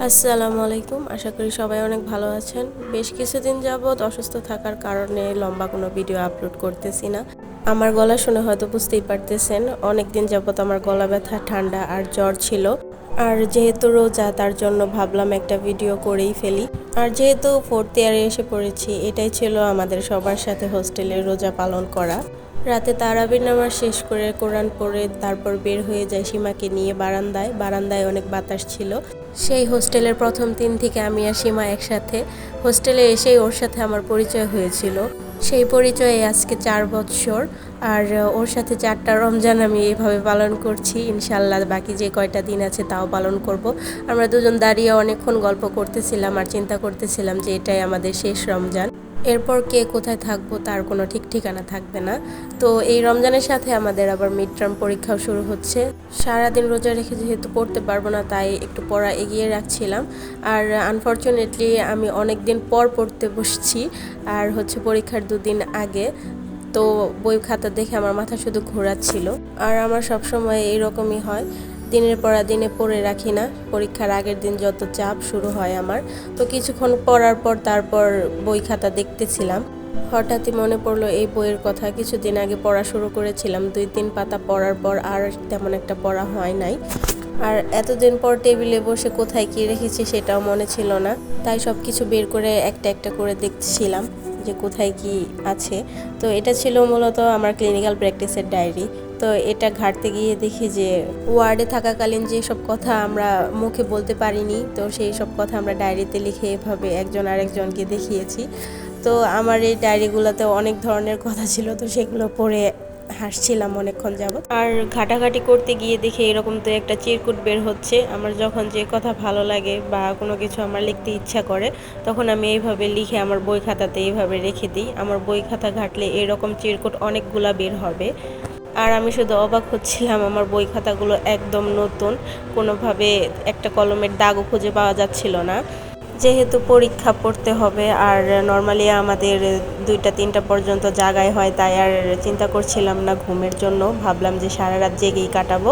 আসসালামু আলাইকুম। আশা করি সবাই অনেক ভালো আছেন। বেশ কিছুদিন যাবৎ অসুস্থ থাকার কারণে লম্বা কোনো ভিডিও আপলোড করতেছি না। আমার গলা শুনে হয়তো বুঝতেই পারতেছেন, অনেক দিন যাবৎ আমার গলা ব্যথা, ঠান্ডা আর জ্বর ছিল। আর যেহেতু রোজা, তার জন্য ভাবলাম একটা ভিডিও করেই ফেলি। আর যেহেতু 4th ইয়ারে এসে পড়েছি, এটাই ছিল আমাদের সবার সাথে হোস্টেলে রোজা পালন করা। রাতে তারাবির নামাজ শেষ করে কোরআন পড়ে তারপর বের হয়ে যায় সীমাকে নিয়ে বারান্দায় অনেক বাতাস ছিল। সেই হোস্টেলের প্রথম দিন থেকে আমি আর সীমা একসাথে। হোস্টেলে এসেই ওর সাথে আমার পরিচয় হয়েছিল। সেই পরিচয়ে আজকে 4 বছর। আর ওর সাথে 4টা রমজান আমি এইভাবে পালন করছি। ইনশাল্লাহ বাকি যে কয়টা দিন আছে তাও পালন করব। আমরা দুজন দাঁড়িয়ে অনেকক্ষণ গল্প করতেছিলাম আর চিন্তা করতেছিলাম যে এটাই আমাদের শেষ রমজান। এরপর কে কোথায় থাকবো তার কোনো ঠিক ঠিকানা থাকবে না। তো এই রমজানের সাথে আমাদের আবার মিড টার্ম পরীক্ষাও শুরু হচ্ছে। সারাদিন রোজা রেখে যেহেতু পড়তে পারবো না, তাই একটু পড়া এগিয়ে রাখছিলাম। আর আনফর্চুনেটলি আমি অনেক দিন পর পড়তে বসছি, আর পরীক্ষার 2 দিন আগে। তো বই খাতা দেখে আমার মাথা শুধু ঘোরাচ্ছিল। আর আমার সবসময় এইরকমই হয়, দিনের পর দিনে পড়ে রাখি না। পরীক্ষার আগের দিন যত চাপ শুরু হয় আমার, তো কিছুক্ষণ পড়ার পর তারপর বই খাতা দেখতেছিলাম। হঠাৎই মনে পড়লো এই বইয়ের কথা। কিছুদিন আগে পড়া শুরু করেছিলাম, 2-3 পাতা পড়ার পর আর তেমন একটা পড়া হয় নাই। আর এতদিন পর টেবিলে বসে কোথায় কি রেখেছি সেটাও মনে ছিল না, তাই সব কিছু বের করে একটা একটা করে দেখছিলাম যে কোথায় কি আছে। তো এটা ছিল মূলত আমার ক্লিনিক্যাল প্র্যাকটিসের ডায়েরি। তো এটা ঘাঁটতে গিয়ে দেখি যে ওয়ার্ডে থাকাকালীন যেসব কথা আমরা মুখে বলতে পারিনি, তো সেই সব কথা আমরা ডায়েরিতে লিখে এভাবে একজন আরেকজনকে দেখিয়েছি। তো আমার এই ডায়েরিগুলোতে অনেক ধরনের কথা ছিল, তো সেগুলো পড়ে হাসছিলাম অনেকক্ষণ যাবত। আর ঘাটাঘাটি করতে গিয়ে দেখে এরকম তো একটা চিরকুট বের হচ্ছে। আমার যখন যে কথা ভালো লাগে বা কোনো কিছু আমার লিখতে ইচ্ছা করে, তখন আমি এইভাবে লিখে আমার বই খাতাতে এইভাবে রেখে দিই। আমার বই খাতা ঘাটলে এরকম চিরকুট অনেকগুলা বের হবে। আর আমি শুধু অবাক হচ্ছিলাম, আমার বই খাতাগুলো একদম নতুন, কোনোভাবে একটা কলমের দাগও খুঁজে পাওয়া যাচ্ছিল না। যেহেতু পরীক্ষা পড়তে হবে আর নর্মালি আমাদের 2টা-3টা পর্যন্ত জাগায় হয়, তাই আর চিন্তা করছিলাম না ঘুমের জন্য। ভাবলাম যে সারা রাত জেগেই কাটাবো।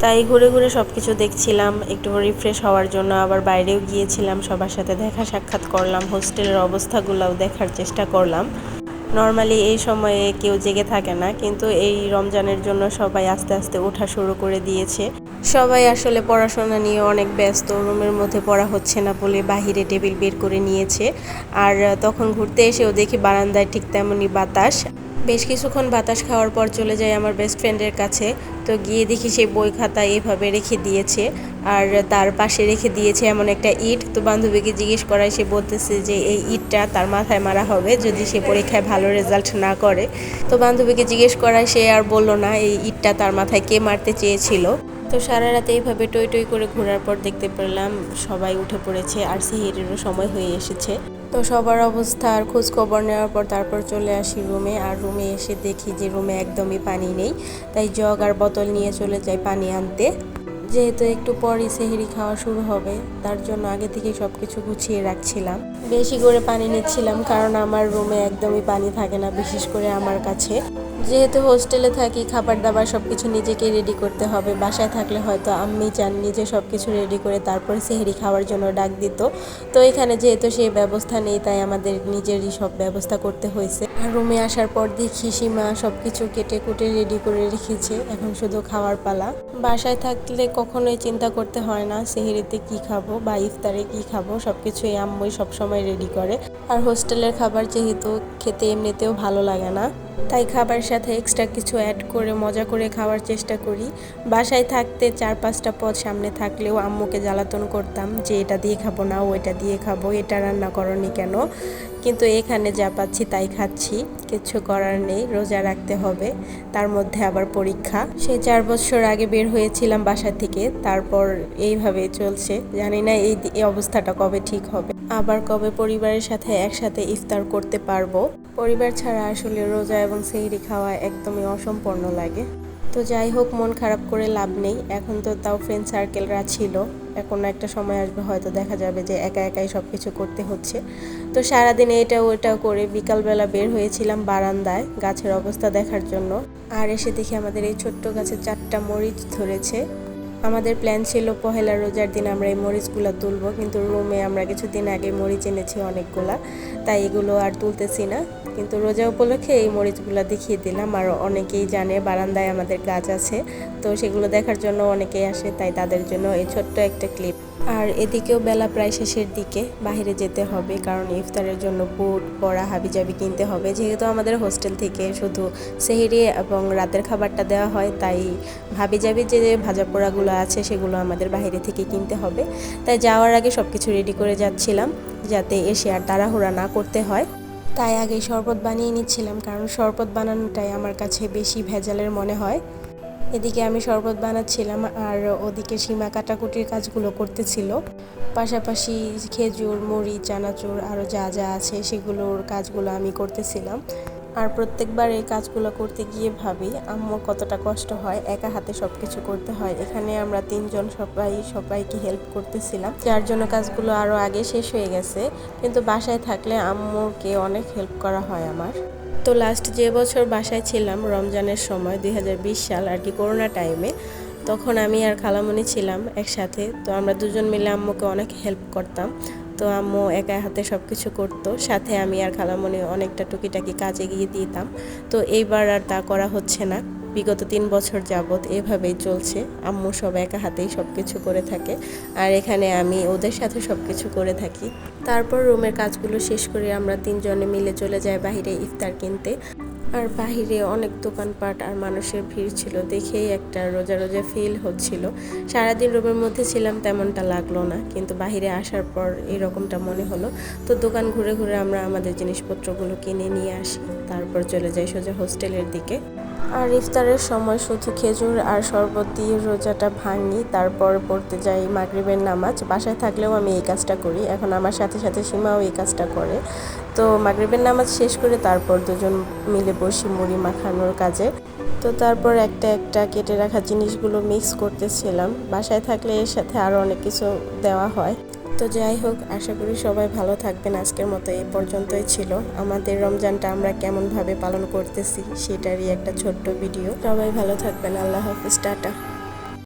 তাই ঘুরে ঘুরে সব কিছু দেখছিলাম, একটু রিফ্রেশ হওয়ার জন্য আবার বাইরেও গিয়েছিলাম, সবার সাথে দেখা সাক্ষাৎ করলাম, হোস্টেলের অবস্থাগুলোও দেখার চেষ্টা করলাম। নর্মালি এই সময়ে কেউ জেগে থাকে না, কিন্তু এই রমজানের জন্য সবাই আস্তে আস্তে ওঠা শুরু করে দিয়েছে। সবাই আসলে পড়াশোনা নিয়ে অনেক ব্যস্ত, রুমের মধ্যে পড়া হচ্ছে না বলে বাহিরে টেবিল বের করে নিয়েছে। আর তখন ঘুরতে এসেও দেখি বারান্দায় ঠিক তেমনই বাতাস। বেশ কিছুক্ষণ বাতাস খাওয়ার পর চলে যাই আমার বেস্ট ফ্রেন্ডের কাছে। তো গিয়ে দেখি সেই বই খাতা এভাবে রেখে দিয়েছে, আর তার পাশে রেখে দিয়েছে এমন একটা ইট। তো বান্ধবীকে জিজ্ঞেস করায় সে বলতেছে যে এই ইটটা তার মাথায় মারা হবে যদি সে পরীক্ষায় ভালো রেজাল্ট না করে। তো বান্ধবীকে জিজ্ঞেস করায় সে আর বলল না এই ইটটা তার মাথায় কে মারতে চেয়েছিল। তো সারা রাতে এইভাবে টই টই করে ঘোরার পর দেখতে পেলাম সবাই উঠে পড়েছে আর সেহরিরও সময় হয়ে এসেছে। তো সবার অবস্থার খোঁজ খবর নেওয়ার পর তারপর চলে আসি রুমে। আর রুমে এসে দেখি যে রুমে একদমই পানি নেই, তাই জগ আর বোতল নিয়ে চলে যাই পানি আনতে। যেহেতু একটু পরই সেহরি খাওয়া শুরু হবে, তার জন্য আগে থেকে সব কিছু গুছিয়ে রাখছিলাম। বেশি করে পানি নিচ্ছিলাম, কারণ আমার রুমে একদমই পানি থাকে না, বিশেষ করে আমার কাছে। যেহেতু হোস্টেলে থাকি, খাবার দাবার সব কিছু নিজেকে রেডি করতে হবে। বাসায় থাকলে হয়তো আম্মি চান নিজে সব কিছু রেডি করে তারপরে সেহরি খাওয়ার জন্য ডাক দিত। তো এখানে যেহেতু সেই ব্যবস্থা নেই, তাই আমাদের নিজেরই সব ব্যবস্থা করতে হয়েছে। আর রুমে আসার পর দেখি সীমা সব কিছু কেটে কুটে রেডি করে রেখেছে, এখন শুধু খাওয়ার পালা। বাসায় থাকলে কখনোই চিন্তা করতে হয় না সেহরিতে কি খাবো বা ইফতারে কি খাবো, সবকিছুই আম্মুই সবসময় রেডি করে। আর হোস্টেলের খাবার যেহেতু খেতে এমনিতেও ভালো লাগে না, তাই খাবারের সাথে এক্সট্রা কিছু অ্যাড করে মজা করে খাওয়ার চেষ্টা করি। বাসায় থাকতে 4-5টা পদ সামনে থাকলেও আম্মুকে জ্বালাতন করতাম যে এটা দিয়ে খাবো না, ওইটা দিয়ে খাবো, এটা রান্না করনি কেন। কিন্তু এখানে যা পাচ্ছি তাই খাচ্ছি, কিছু করার নেই, রোজা রাখতে হবে, তার মধ্যে আবার পরীক্ষা। সেই 4 বছর আগে বের হয়েছিলাম বাসা থেকে, তারপর এইভাবে চলছে। জানি না এই অবস্থাটা কবে ঠিক হবে, আবার কবে পরিবারের সাথে একসাথে ইফতার করতে পারবো। পরিবার ছাড়া আসলে রোজা এবং সেহরি খাওয়া একদমই অসম্পূর্ণ লাগে। তো যাই হোক, মন খারাপ করে লাভ নেই। এখন তো তাও ফ্রেন্ড সার্কেলরা ছিল, এখন একটা সময় আসবে হয়তো দেখা যাবে যে একা একাই সব কিছু করতে হচ্ছে। তো সারাদিন এটা ওটা করে বিকালবেলা বের হয়েছিলাম বারান্দায় গাছের অবস্থা দেখার জন্য। আর এসে দেখি আমাদের এই ছোট্ট গাছে 4টা মরিচ ধরেছে। আমাদের প্ল্যান ছিল পহেলা রোজার দিন আমরা এই মরিচগুলো তুলবো, কিন্তু রুমে আমরা কিছুদিন আগে মরিচ এনেছি অনেকগুলা, তাই এগুলো আর তুলতেছি না। কিন্তু রোজা উপলক্ষে এই মরিচগুলো দেখিয়ে দিলাম। আর অনেকেই জানে বারান্দায় আমাদের গাছ আছে, তো সেগুলো দেখার জন্য অনেকেই আসে, তাই তাদের জন্য এই ছোট্ট একটা ক্লিপ। আর এদিকেও বেলা প্রায় শেষের দিকে, বাইরে যেতে হবে কারণ ইফতারের জন্য বুট পড়া হাবিজাবি কিনতে হবে। যেহেতু আমাদের হোস্টেল থেকে শুধু সেহরি এবং রাতের খাবারটা দেওয়া হয়, তাই হাবিজাবি যে ভাজা পোড়াগুলো আছে সেগুলো আমাদের বাইরে থেকে কিনতে হবে। তাই যাওয়ার আগে সব কিছু রেডি করে যাচ্ছিলাম যাতে এসে আর তাড়াহুড়া না করতে হয়। তাই আগে শরবত বানিয়ে নিচ্ছিলাম, কারণ শরবত বানানোটাই আমার কাছে বেশি ভেজালের মনে হয়। এদিকে আমি শরবত বানাচ্ছিলাম আর ওদিকে সীমা কাটাকুটির কাজগুলো করতেছিল। পাশাপাশি খেজুর, মুড়ি, চানাচুর আরও যা যা আছে সেগুলোর কাজগুলো আমি করতেছিলাম। আর প্রত্যেকবার এই কাজগুলো করতে গিয়ে ভাবি আম্মুর কতটা কষ্ট হয়, একা হাতে সব কিছু করতে হয়। এখানে আমরা তিনজন সবাইকে হেল্প করতেছিলাম, যার জন্য কাজগুলো আরও আগে শেষ হয়ে গেছে। কিন্তু বাসায় থাকলে আম্মুকে অনেক হেল্প করা হয় আমার। তো লাস্ট যে বছর বাসায় ছিলাম রমজানের সময় 2020 সাল আর কি, করোনা টাইমে, তখন আমি আর খালামণি ছিলাম একসাথে। তো আমরা দুজন মিলে আম্মুকে অনেক হেল্প করতাম। তো আম্মু একা হাতে সব কিছু করতো, সাথে আমি আর খালামণি অনেকটা টুকিটাকি কাজে গিয়ে দিতাম। তো এইবার আর তা করা হচ্ছে না। বিগত 3 বছর যাবৎ এভাবেই চলছে, আম্মু সব একা হাতেই সব কিছু করে থাকে আর এখানে আমি ওদের সাথে সব কিছু করে থাকি। তারপর রুমের কাজগুলো শেষ করে আমরা তিনজনে মিলে চলে যাই বাইরে ইফতার কিনতে। আর বাহিরে অনেক দোকানপাট আর মানুষের ভিড় ছিল, দেখেই একটা রোজা রোজা ফিল হচ্ছিল। সারাদিন রুমের মধ্যে ছিলাম তেমনটা লাগলো না, কিন্তু বাহিরে আসার পর এরকমটা মনে হলো। তো দোকান ঘুরে ঘুরে আমরা আমাদের জিনিসপত্রগুলো কিনে নিয়ে আসি, তারপর চলে যাই সোজা হোস্টেলের দিকে। আর ইফতারের সময় শুধু খেজুর আর শরবত দিয়ে রোজাটা ভাঙি, তারপর পড়তে যাই মাগরিবের নামাজ। বাসায় থাকলেও আমি এই কাজটা করি, এখন আমার সাথে সাথে সীমাও এই কাজটা করে। তো মাগরিবের নামাজ শেষ করে তারপর দুজন মিলে বসি মুড়ি মাখানোর কাজে। তো তারপর একটা একটা কেটে রাখা জিনিসগুলো মিক্স করতেছিলাম। বাসায় থাকলে এর সাথে আরও অনেক কিছু দেওয়া হয়। তো যাই হোক, আশা করি সবাই ভালো থাকবেন। আজকের মতো এই পর্যন্তই ছিল। আমাদের রমজানটা আমরা কেমনভাবে পালন করতেছি সেটারই একটা ছোট্ট ভিডিও। সবাই ভালো থাকবেন। আল্লাহ হাফিজ, টাটা।